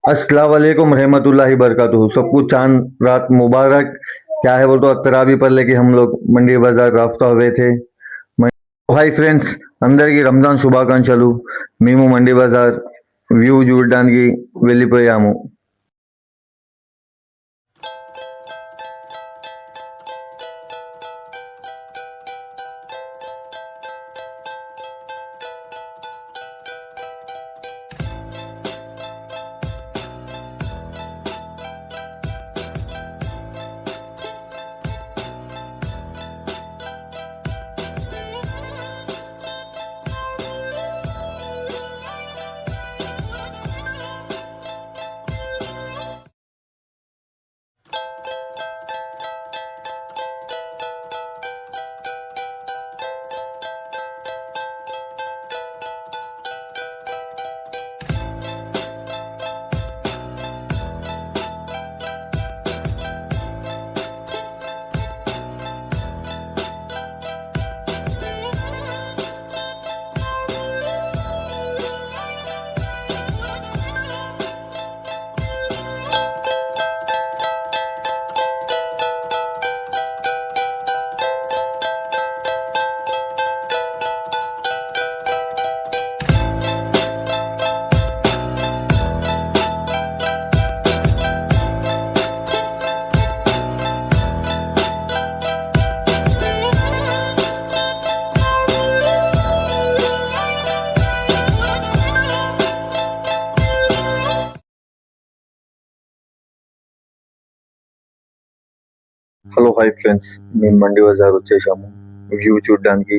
अस्सलाम वालेकुम रहमतुल्लाहि बरकातुहू। सबको चांद रात मुबारक। क्या है बोल तो तरावी पर लेके हम लोग मंडी बाजार राफ्ता हुए थे। హాయ్ ఫ్రెండ్స్, అందరికీ రంజాన్ శుభాకాంక్షలు. మేము మండి బజార్ వ్యూ చూడడానికి వెళ్ళిపోయాము. హలో హాయ్ ఫ్రెండ్స్, మేము మండి బజార్ వచ్చేసాము వ్యూ చూడడానికి.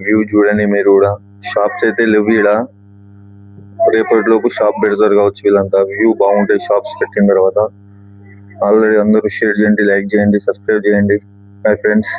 వ్యూ చూడండి మీరు కూడా. షాప్స్ అయితే లేవు ఈడ. రేపటిలోపు షాప్ పెడతారు కావచ్చు వీళ్ళంతా. వ్యూ బాగుంటాయి షాప్స్ పెట్టిన తర్వాత. ఆల్రెడీ అందరూ షేర్ చేయండి, లైక్ చేయండి, సబ్స్క్రైబ్ చేయండి. Hi friends.